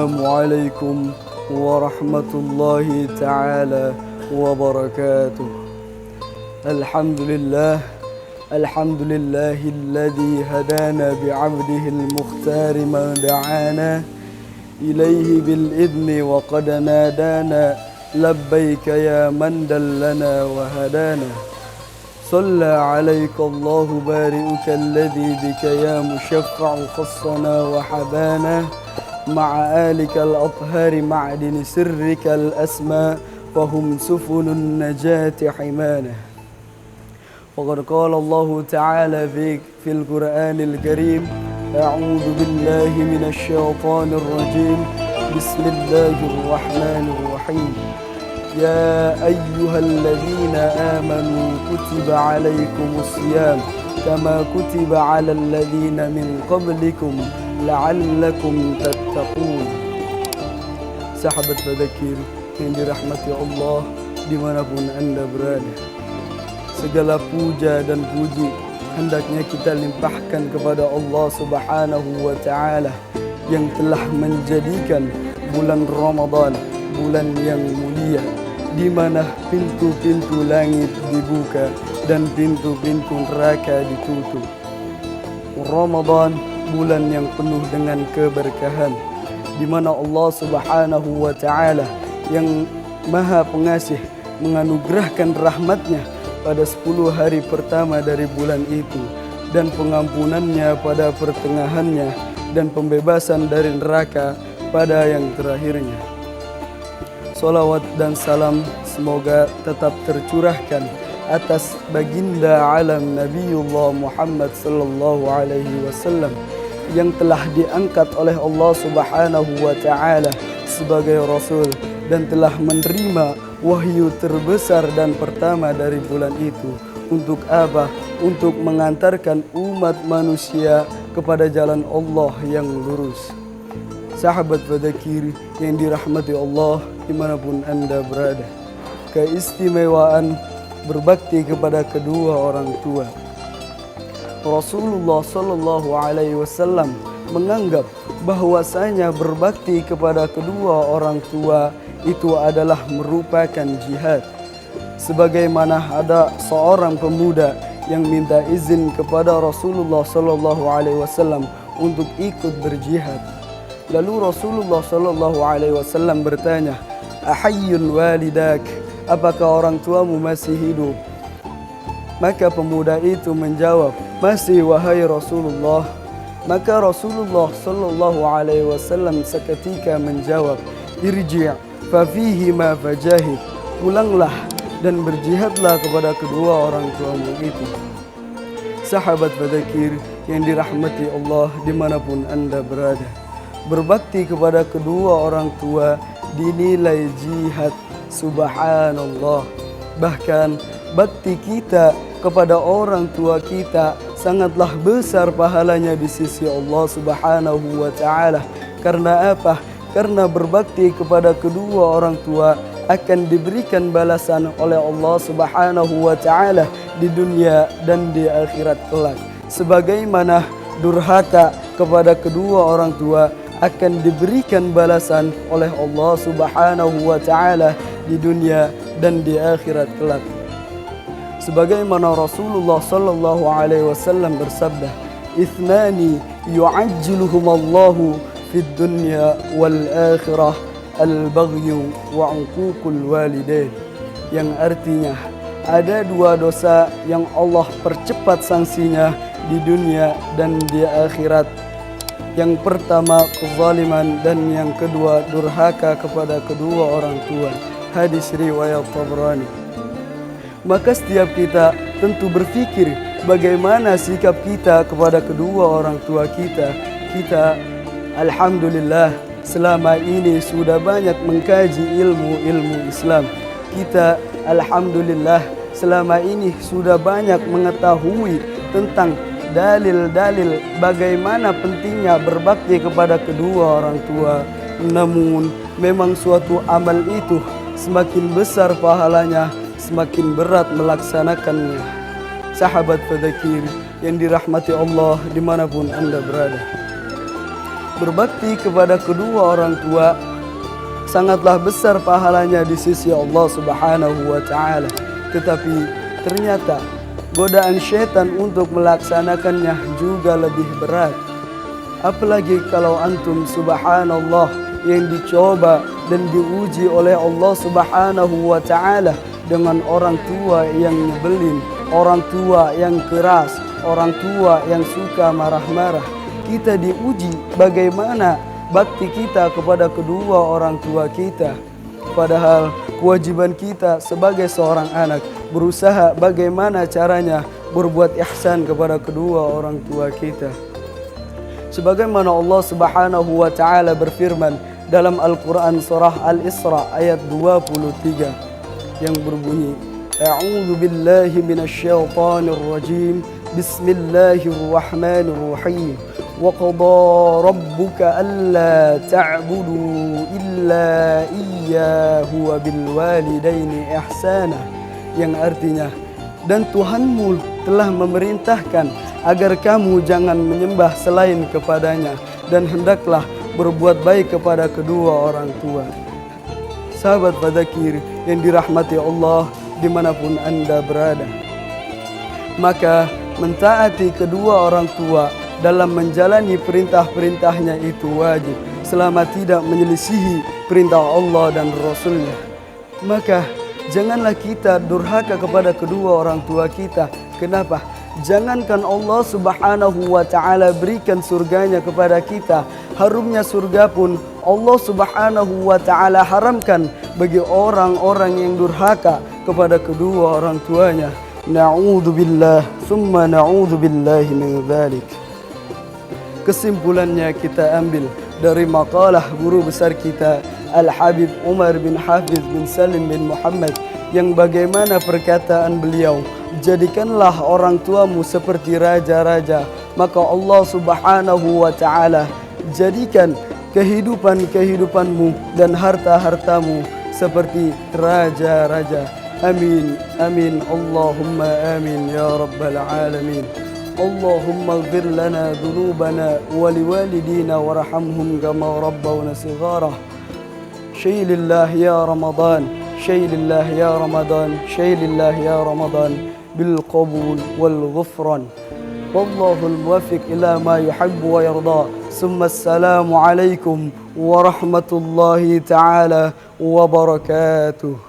Assalamualaikum warahmatullahi ta'ala wabarakatuh. Alhamdulillahilladzi hadana bi'abdihil mukhtari ma da'ana ilaihi bil idni wa qad nadana labbaika ya man dallana wa hadana. Salla alaika Allahu bari'uka alladzi bika ya musyaffa'u khassana wa habana ma'a alika al-athhari ma'dini sirrika al-asma fahum sufunun najati himana. Faqad qala Allahu ta'ala fil Qur'anil Karim a'udzu billahi minasy syaithanir rajim bismillahir rahmanir rahim. يا أيها الذين آمنوا كتب عليكم الصيام كما كتب على الذين من قبلكم لعلكم تتقون. Sahabat Fadzakir yang dirahmati Allah dimanapun Anda berada, segala puja dan puji hendaknya kita limpahkan kepada Allah Subhanahu wa Ta'ala yang telah menjadikan bulan Ramadan bulan yang mulia, di mana pintu-pintu langit dibuka dan pintu-pintu neraka ditutup. Ramadan bulan yang penuh dengan keberkahan, di mana Allah Subhanahu wa Ta'ala yang Maha Pengasih menganugerahkan rahmatnya pada 10 hari pertama dari bulan itu, dan pengampunannya pada pertengahannya, dan pembebasan dari neraka pada yang terakhirnya. Salawat dan salam semoga tetap tercurahkan atas baginda alam Nabiullah Muhammad sallallahu alaihi wasallam yang telah diangkat oleh Allah Subhanahu wa Ta'ala sebagai rasul dan telah menerima wahyu terbesar dan pertama dari bulan itu. Untuk apa? Untuk mengantarkan umat manusia kepada jalan Allah yang lurus. Sahabat Fadzakir yang dirahmati Allah dimanapun Anda berada, keistimewaan berbakti kepada kedua orang tua. Rasulullah Sallallahu Alaihi Wasallam menganggap bahwasanya berbakti kepada kedua orang tua itu adalah merupakan jihad. Sebagaimana ada seorang pemuda yang minta izin kepada Rasulullah Sallallahu Alaihi Wasallam untuk ikut berjihad. Lalu Rasulullah Sallallahu Alaihi Wasallam bertanya, "Ahayyun walidak?" Apakah orang tuamu masih hidup? Maka pemuda itu menjawab, "Masih, wahai Rasulullah." Maka Rasulullah Sallallahu Alaihi Wasallam seketika menjawab, "Irji' fa fihi ma fajahid." Pulanglah dan berjihadlah kepada kedua orang tuamu itu. Sahabat Fadzakir yang dirahmati Allah dimanapun Anda berada, berbakti kepada kedua orang tua dinilai jihad. Subhanallah. Bahkan bakti kita kepada orang tua kita sangatlah besar pahalanya di sisi Allah Subhanahu wa Ta'ala. Karena apa? Karena berbakti kepada kedua orang tua akan diberikan balasan oleh Allah Subhanahu wa Ta'ala di dunia dan di akhirat kelak. Sebagaimana durhaka kepada kedua orang tua akan diberikan balasan oleh Allah Subhanahu wa Ta'ala di dunia dan di akhirat kelak. Sebagaimana Rasulullah Sallallahu Alaihi Wasallam bersabda, "Ithnani yu'ajjiluhumallahu fid dunya wal akhirah, al-baghyu wa 'uququl walidain." Yang artinya ada dua dosa yang Allah percepat sanksinya di dunia dan di akhirat. Yang pertama kezaliman dan yang kedua durhaka kepada kedua orang tua. Hadis riwayat Tabrani. Maka setiap kita tentu berpikir bagaimana sikap kita kepada kedua orang tua kita. Kita alhamdulillah selama ini sudah banyak mengkaji ilmu Islam. Kita alhamdulillah selama ini sudah banyak mengetahui tentang dalil-dalil bagaimana pentingnya berbakti kepada kedua orang tua. Namun memang suatu amal itu semakin besar pahalanya, semakin berat melaksanakannya. Sahabat Fadzakir yang dirahmati Allah dimanapun Anda berada, Berbakti kepada kedua orang tua sangatlah besar pahalanya di sisi Allah Subhanahu wa taala. Tetapi ternyata godaan syaitan untuk melaksanakannya juga lebih berat. Apalagi kalau antum subhanallah yang dicoba dan diuji oleh Allah Subhanahu wa taala dengan orang tua yang nyebelin, orang tua yang keras, orang tua yang suka marah-marah. Kita diuji bagaimana bakti kita kepada kedua orang tua kita. Padahal kewajiban kita sebagai seorang anak berusaha bagaimana caranya berbuat ihsan kepada kedua orang tua kita. Sebagaimana Allah Subhanahu wa taala berfirman dalam Al-Qur'an surah Al-Isra ayat 23 yang berbunyi, A'udzu billahi minasyaitonir rajim. Bismillahirrahmanirrahim. Wa qada rabbuka alla ta'budu illa iyyahu wa bil walidaini ihsana, yang artinya, dan Tuhanmu telah memerintahkan agar kamu jangan menyembah selain kepadanya dan hendaklah berbuat baik kepada kedua orang tua. Sahabat Fadzakir yang dirahmati Allah dimanapun Anda berada, maka mentaati kedua orang tua dalam menjalani perintah-perintahnya itu wajib selama tidak menyelisihi perintah Allah dan Rasulnya. Maka janganlah kita durhaka kepada kedua orang tua kita. Kenapa? Jangankan Allah Subhanahu wa taala berikan surganya kepada kita, harumnya surga pun Allah Subhanahu wa taala haramkan bagi orang-orang yang durhaka kepada kedua orang tuanya. Na'udzubillah, summa na'udzubillahi min dzalik. Kesimpulannya kita ambil dari makalah guru besar kita Al-Habib Umar bin Hafiz bin Salim bin Muhammad, yang bagaimana perkataan beliau, jadikanlah orang tuamu seperti raja-raja, maka Allah Subhanahu wa taala jadikan kehidupanmu dan harta-hartamu seperti raja-raja. Amin, amin, Allahumma amin ya rabbal alamin. Allahumma ighfir lana dhunubana wa liwalidina warhamhum kama rabbawna shighara. Shaylillah ya Ramadan, shaylillah ya Ramadan, shaylillah ya Ramadan bil qabul wal ghufran. Wallahu al-muwaffiq ila ma yuhibbu wa yarda. Summa assalamu alaikum warahmatullahi ta'ala wabarakatuh.